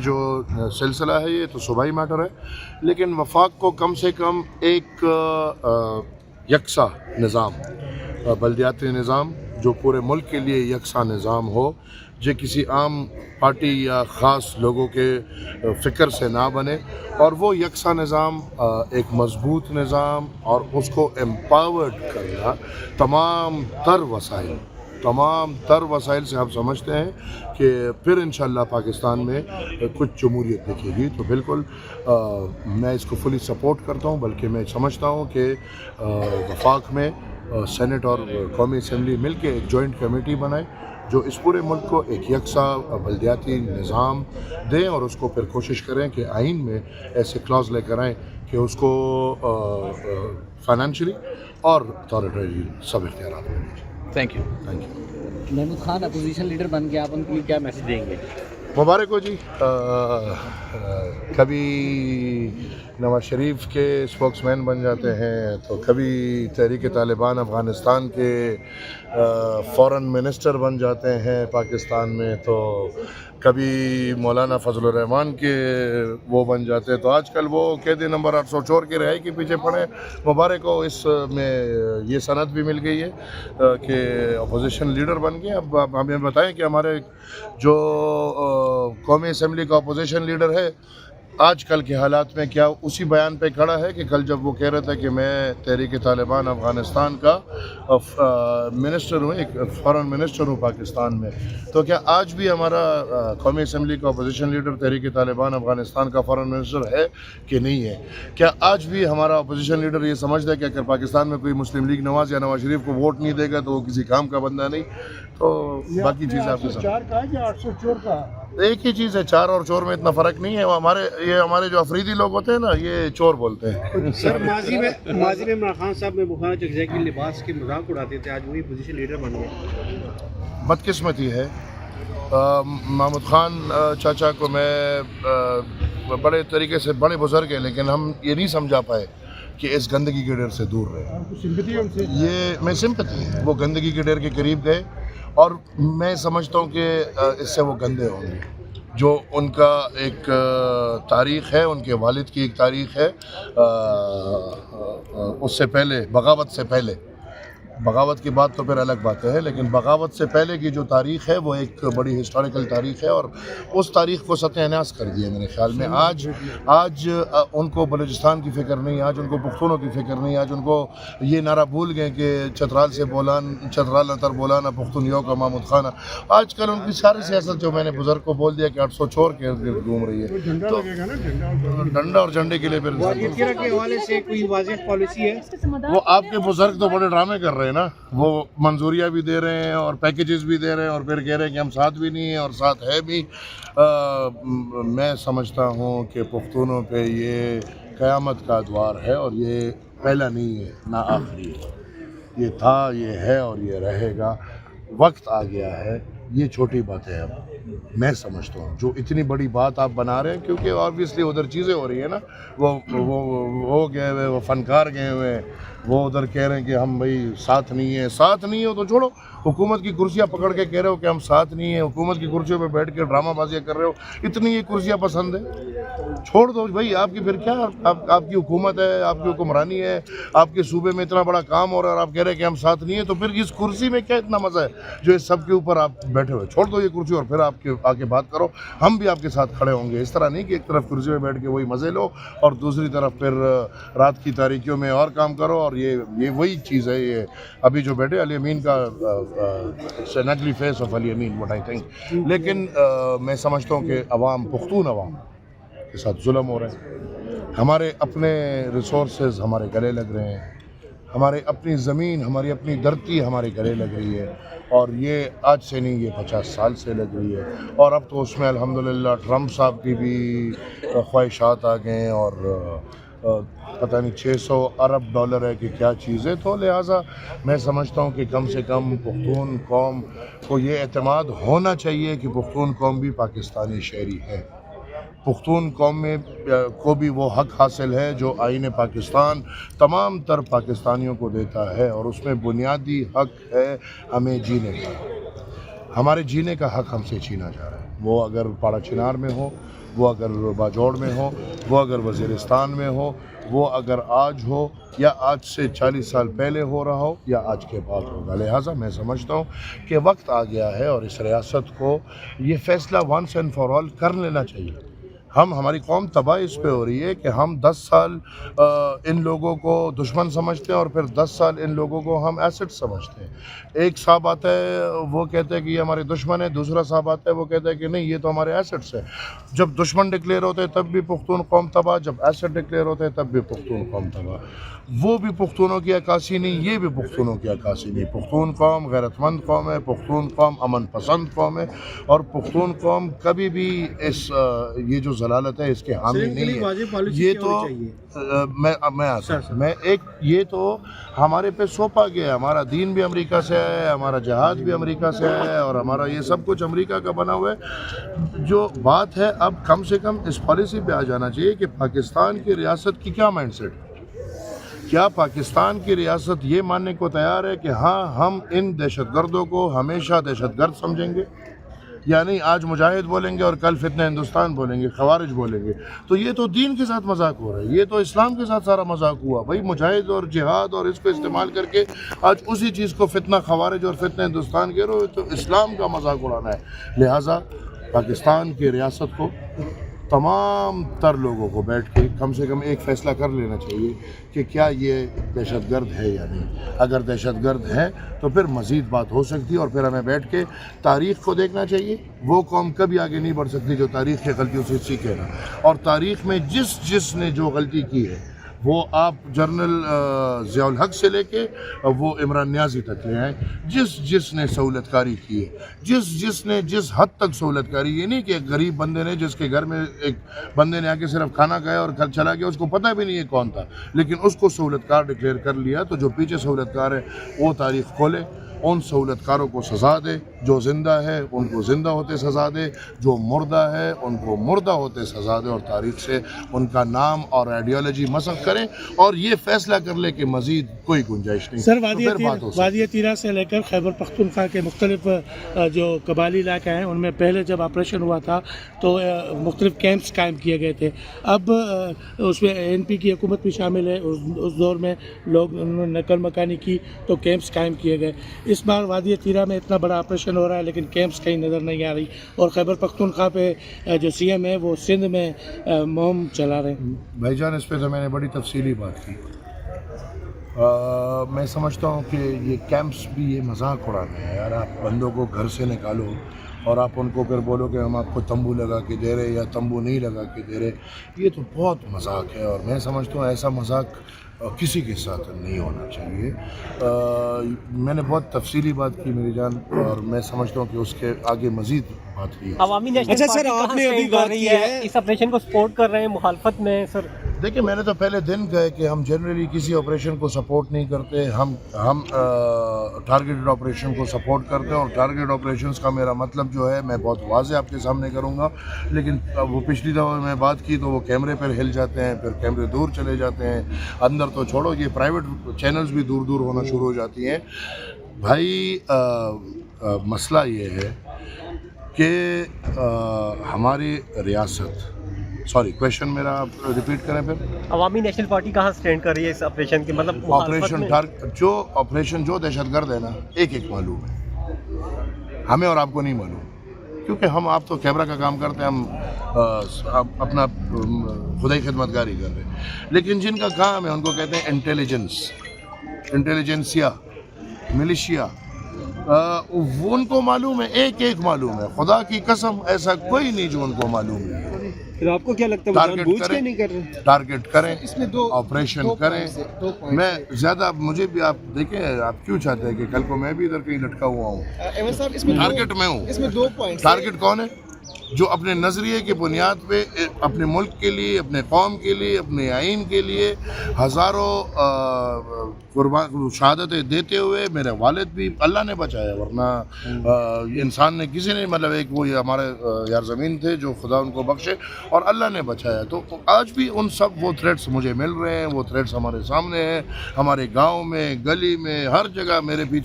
جو سلسلہ ہے یہ تو صوبائی میٹر ہے، لیکن وفاق کو کم سے کم ایک یکساں نظام، بلدیاتی نظام جو پورے ملک کے لیے یکساں نظام ہو، جو کسی عام پارٹی یا خاص لوگوں کے فکر سے نہ بنے، اور وہ یکساں نظام ایک مضبوط نظام اور اس کو امپاورڈ کرنا تمام تر وسائل سے ہم سمجھتے ہیں کہ پھر انشاءاللہ پاکستان میں کچھ جمہوریت دکھے گی۔ تو بالکل میں اس کو فلی سپورٹ کرتا ہوں، بلکہ میں سمجھتا ہوں کہ وفاق میں سینٹ اور قومی اسمبلی مل کے ایک جوائنٹ کمیٹی بنائے جو اس پورے ملک کو ایک یکساں بلدیاتی نظام دیں، اور اس کو پھر کوشش کریں کہ آئین میں ایسے کلاز لے کر آئیں کہ اس کو فائنینشلی اور اتھارٹی سب اختیارات ملیں۔ Thank you. Mahmood Khan opposition leader بن کے آپ ان کے لیے کیا میسج دیں گے؟ مبارک ہو جی۔ کبھی نواز شریف کے اسپوکس مین بن جاتے ہیں، تو کبھی تحریک طالبان افغانستان کے فورن منسٹر بن جاتے ہیں پاکستان میں، تو کبھی مولانا فضل الرحمان کے وہ بن جاتے ہیں، تو آج کل وہ قیدی نمبر 804 کی رہائی کے پیچھے پڑے۔ مبارک ہو، اس میں یہ سند بھی مل گئی ہے کہ اپوزیشن لیڈر بن گئے۔ اب آپ ہمیں بتائیں کہ ہمارے جو قومی اسمبلی کا اپوزیشن لیڈر ہے آج کل کے حالات میں کیا اسی بیان پہ کھڑا ہے کہ کل جب وہ کہہ رہا تھا کہ میں تحریک طالبان افغانستان کا منسٹر ہوں، ایک فورن منسٹر ہوں پاکستان میں، تو کیا آج بھی ہمارا قومی اسمبلی کا اپوزیشن لیڈر تحریک طالبان افغانستان کا فورن منسٹر ہے کہ نہیں ہے؟ کیا آج بھی ہمارا اپوزیشن لیڈر یہ سمجھتا ہے کہ اگر پاکستان میں کوئی مسلم لیگ نواز یا نواز شریف کو ووٹ نہیں دے گا تو وہ کسی کام کا بندہ نہیں؟ تو باقی چیزیں آپ کے سامنے 804 کا یا 804 کا ایک ہی چیز ہے، چار اور چور میں اتنا فرق نہیں ہے۔ ہمارے جو افریدی لوگ ہوتے ہیں نا، یہ چور بولتے ہیں۔ سر ماضی میں عمران خان صاحب میں بخارا چکزئی کے لباس کے مذاق اڑاتے تھے، آج وہی پوزیشن لیڈر بن گئے۔ بدقسمتی ہے۔ محمود خان چاچا کو میں بڑے طریقے سے، بڑے بزرگ ہیں، لیکن ہم یہ نہیں سمجھا پائے کہ اس گندگی کے ڈر سے دور رہے۔ یہ میں سمپتی ہے، وہ گندگی کے ڈر کے قریب گئے، اور میں سمجھتا ہوں کہ اس سے وہ گندے ہوں گے۔ جو ان کا ایک تاریخ ہے، ان کے والد کی ایک تاریخ ہے، اس سے پہلے، بغاوت سے پہلے، بغاوت کی بات تو پھر الگ بات ہے، لیکن بغاوت سے پہلے کی جو تاریخ ہے وہ ایک بڑی ہسٹوریکل تاریخ ہے، اور اس تاریخ کو ستیہ ناش کر دیا میرے خیال میں۔ آج ان کو بلوچستان کی فکر نہیں، آج ان کو پختونوں کی فکر نہیں، آج ان کو یہ نعرہ بھول گئے کہ چترال سے بولان، چترال نتر بولانا پختونیوں کا محمود خانہ۔ آج کل ان کی ساری سیاست جو میں نے بزرگ کو بول دیا کہ 804 کے ارد گھوم رہی ہے، تو ڈنڈا اور جھنڈے کے لیے پھر کے حوالے سے کوئی واضح پالیسی ہے؟ وہ آپ کے بزرگ تو بڑے ڈرامے کر رہے ہیں نا، وہ منظوریاں بھی دے رہے ہیں اور پیکیجز بھی دے رہے ہیں، اور پھر کہہ رہے ہیں کہ ہم ساتھ بھی نہیں ہیں اور ساتھ ہے بھی۔ میں سمجھتا ہوں کہ پختونوں پہ یہ قیامت کا ادوار ہے، اور یہ پہلا نہیں ہے نہ آخری ہے، یہ تھا، یہ ہے اور یہ رہے گا۔ وقت آ گیا ہے، یہ چھوٹی بات ہے۔ اب میں سمجھتا ہوں جو اتنی بڑی بات آپ بنا رہے ہیں، کیونکہ آبویسلی ادھر چیزیں ہو رہی ہیں نا، وہ گئے ہوئے، وہ فنکار گئے ہوئے، وہ ادھر کہہ رہے ہیں کہ ہم بھائی ساتھ نہیں ہیں۔ ساتھ نہیں ہو تو چھوڑو، حکومت کی کرسیاں پکڑ کے کہہ رہے ہو کہ ہم ساتھ نہیں ہیں، حکومت کی کرسیوں پہ بیٹھ کے ڈرامہ بازیاں کر رہے ہو، اتنی یہ کرسیاں پسند ہیں، چھوڑ دو بھائی۔ آپ کی پھر کیا، آپ کی حکومت ہے، آپ کی حکمرانی ہے، آپ کے صوبے میں اتنا بڑا کام ہو رہا ہے اور آپ کہہ رہے ہیں کہ ہم ساتھ نہیں ہیں، تو پھر اس کرسی میں کیا اتنا مزہ ہے جو اس سب کے اوپر آپ بیٹھے ہوئے؟ چھوڑ دو یہ کرسی اور پھر آپ کے آگے بات کرو، ہم بھی آپ کے ساتھ کھڑے ہوں گے۔ اس طرح نہیں کہ ایک طرف کرسی میں بیٹھ کے وہی مزے لو اور دوسری طرف پھر رات کی تاریکیوں میں اور کام کرو، اور یہ وہی چیز ہے۔ یہ ابھی جو بیٹھے علی امین کا an ugly face of Ali Amin, what I think۔ لیکن میں سمجھتا ہوں کہ عوام، پختون عوام کے ساتھ ظلم ہو رہے ہیں، ہمارے اپنے ریسورسز ہمارے گلے لگ رہے ہیں، ہمارے اپنی زمین، ہماری اپنی دھرتی ہمارے گلے لگ رہی ہے، اور یہ آج سے نہیں، یہ 50 سال سے لگ رہی ہے۔ اور اب تو اس میں الحمدللہ ٹرمپ صاحب کی بھی خواہشات آ گئے ہیں، اور پتہ نہیں 600 ارب ڈالر ہے کہ کیا چیز ہے۔ تو لہٰذا میں سمجھتا ہوں کہ کم سے کم پختون قوم کو یہ اعتماد ہونا چاہیے کہ پختون قوم بھی پاکستانی شہری ہے، پختون قوم میں کو بھی وہ حق حاصل ہے جو آئین پاکستان تمام تر پاکستانیوں کو دیتا ہے، اور اس میں بنیادی حق ہے ہمیں جینے کا۔ ہمارے جینے کا حق ہم سے چھینا جا رہا ہے، وہ اگر پاڑا چنار میں ہو، وہ اگر باجوڑ میں ہو، وہ اگر وزیرستان میں ہو، وہ اگر آج ہو یا آج سے 40 سال پہلے ہو رہا ہو یا آج کے بعد ہوگا. لہٰذا میں سمجھتا ہوں کہ وقت آ گیا ہے اور اس ریاست کو یہ فیصلہ ونس اینڈ فار آل کر لینا چاہیے. ہماری قوم تباہ اس پہ ہو رہی ہے کہ ہم 10 سال ان لوگوں کو دشمن سمجھتے ہیں اور پھر 10 سال ان لوگوں کو ہم ایسٹ سمجھتے ہیں. ایک صاحب آتا ہے وہ کہتے ہیں کہ یہ ہمارے دشمن ہے، دوسرا صاحب آتا ہے وہ کہتا ہے کہ نہیں یہ تو ہمارے ایسٹس ہیں. جب دشمن ڈکلیئر ہوتے ہیں تب بھی پختون قوم تباہ، جب ایسٹ ڈکلیئر ہوتے ہیں تب بھی پختون قوم تباہ. وہ بھی پختونوں کی عکاسی نہیں، یہ بھی پختونوں کی عکاسی نہیں. پختون قوم غیرت مند قوم ہے، پختون قوم امن پسند قوم ہے، اور پختون قوم کبھی بھی اس یہ جو ضلالت ہے اس کے حامی نہیں ہے. یہ تو یہ تو ہمارے پہ سونپا گیا ہے. ہمارا دین بھی امریکہ سے ہے، ہمارا جہاد بھی امریکہ سے ہے، اور ہمارا یہ سب کچھ امریکہ کا بنا ہوا ہے. جو بات ہے اب کم سے کم اس پالیسی پہ آ جانا چاہیے کہ پاکستان کی ریاست کی کیا مائنڈ سیٹ ہے. کیا پاکستان کی ریاست یہ ماننے کو تیار ہے کہ ہاں ہم ان دہشت گردوں کو ہمیشہ دہشت گرد سمجھیں گے، یعنی آج مجاہد بولیں گے اور کل فتنہ ہندوستان بولیں گے، خوارج بولیں گے؟ تو یہ تو دین کے ساتھ مذاق ہو رہا ہے، یہ تو اسلام کے ساتھ سارا مذاق ہوا. بھائی مجاہد اور جہاد اور اس کو استعمال کر کے آج اسی چیز کو فتنہ خوارج اور فتنہ ہندوستان کہہ رہے ہو، تو اسلام کا مذاق اڑانا ہے. لہٰذا پاکستان کی ریاست کو تمام تر لوگوں کو بیٹھ کے کم سے کم ایک فیصلہ کر لینا چاہیے کہ کیا یہ دہشت گرد ہے یا نہیں. اگر دہشت گرد ہے تو پھر مزید بات ہو سکتی ہے، اور پھر ہمیں بیٹھ کے تاریخ کو دیکھنا چاہیے. وہ قوم کبھی آگے نہیں بڑھ سکتی جو تاریخ کی غلطیوں سے سیکھے نا. اور تاریخ میں جس نے جو غلطی کی ہے وہ آپ جنرل ضیاء الحق سے لے کے وہ عمران نیازی تک لے آئیں. جس نے سہولت کاری کی ہے، جس نے جس حد تک سہولت کاری، یہ نہیں کہ ایک غریب بندے نے جس کے گھر میں ایک بندے نے آ کے صرف کھانا کھایا اور گھر چلا گیا، اس کو پتہ بھی نہیں ہے کون تھا، لیکن اس کو سہولت کار ڈکلیئر کر لیا. تو جو پیچھے سہولت کار ہے وہ تاریخ کھولے، ان سہولت کاروں کو سزا دے. جو زندہ ہے ان کو زندہ ہوتے سزا دے، جو مردہ ہے ان کو مردہ ہوتے سزا دے، اور تاریخ سے ان کا نام اور آئیڈیالوجی مسخ کریں اور یہ فیصلہ کر لے کہ مزید کوئی گنجائش نہیں. سر وادی تیرا سے لے کر خیبر پختونخوا کے مختلف جو قبائلی علاقے ہیں ان میں پہلے جب آپریشن ہوا تھا تو مختلف کیمپس قائم کیے گئے تھے. اب اس میں NP کی حکومت بھی شامل ہے. اس دور میں لوگ انہوں نے نقل مکانی کی تو کیمپس قائم کیے گئے. اس بار وادی تیرا میں اتنا بڑا آپریشن ہو رہا ہے لیکن کیمپس کہیں نظر نہیں آ رہی، اور خیبر پختونخوا پہ جو CM ہے وہ سندھ میں مہم چلا رہے ہیں. بھائی جان اس پہ تو میں نے بڑی تفصیلی بات کی. میں سمجھتا ہوں کہ یہ کیمپس بھی یہ مذاق اڑانا ہے یار. آپ بندوں کو گھر سے نکالو اور آپ ان کو پھر بولو کہ ہم آپ کو تمبو لگا کے دے رہے یا تمبو نہیں لگا کے دے رہے، یہ تو بہت مذاق ہے. اور میں سمجھتا ہوں ایسا مذاق کسی کے ساتھ نہیں ہونا چاہیے. میں نے بہت تفصیلی بات کی میری جان، اور میں سمجھتا ہوں کہ اس کے آگے مزید بات کی. عوامی نیشنل پارٹی کر رہی ہے اس آپریشن کو سپورٹ کر رہے ہیں، مخالفت میں سر؟ دیکھیں میں نے تو پہلے دن کہا کہ ہم جنرلی کسی آپریشن کو سپورٹ نہیں کرتے. ہم ٹارگیٹڈ آپریشن کو سپورٹ کرتے ہیں، اور ٹارگیٹڈ آپریشنز کا میرا مطلب جو ہے میں بہت واضح آپ کے سامنے کروں گا. لیکن وہ پچھلی دفعہ میں بات کی تو وہ کیمرے پر ہل جاتے ہیں، پھر کیمرے دور چلے جاتے ہیں. اندر تو چھوڑو، یہ پرائیویٹ چینلز بھی دور دور ہونا شروع ہو جاتی ہیں. بھائی مسئلہ یہ ہے کہ ہماری ریاست، سوری کویشچن میرا آپ ریپیٹ کریں پھر. عوامی نیشنل پارٹی کہاں سٹینڈ کر رہی ہے اس آپریشن کی؟ مطلب آپریشن جو دہشت گرد ہے نا ایک معلوم ہے ہمیں اور آپ کو نہیں معلوم، کیونکہ آپ تو کیمرہ کا کام کرتے ہیں، ہم اپنا خدائی خدمت گاری کر رہے ہیں. لیکن جن کا کام ہے ان کو کہتے ہیں انٹیلیجنسیا، ملیشیا. وہ ان کو معلوم ہے، ایک معلوم ہے. خدا کی قسم ایسا کوئی نہیں جو ان کو معلوم نہیں ہے. پھر آپ کو کیا لگتا ہے ٹارگیٹ کریں آپریشن کریں. میں زیادہ مجھے بھی آپ دیکھیں، آپ کیوں چاہتے ہیں کہ کل کو میں بھی ادھر کہیں لٹکا ہوا ہوں؟ ٹارگیٹ میں ہوں. اس میں 2 پوائنٹ. ٹارگیٹ کون ہے؟ جو اپنے نظریے کی بنیاد پہ اپنے ملک کے لیے، اپنے قوم کے لیے، اپنے آئین کے لیے ہزاروں قربان شہادتیں دیتے ہوئے، میرے والد بھی اللہ نے بچایا، ورنہ انسان نے کسی نے، مطلب ایک وہ ہمارے یار زمین تھے جو خدا ان کو بخشے، اور اللہ نے بچایا. تو آج بھی ان سب وہ تھریٹس مجھے مل رہے ہیں، وہ تھریٹس ہمارے سامنے ہیں، ہمارے گاؤں میں، گلی میں، ہر جگہ میرے پیچھے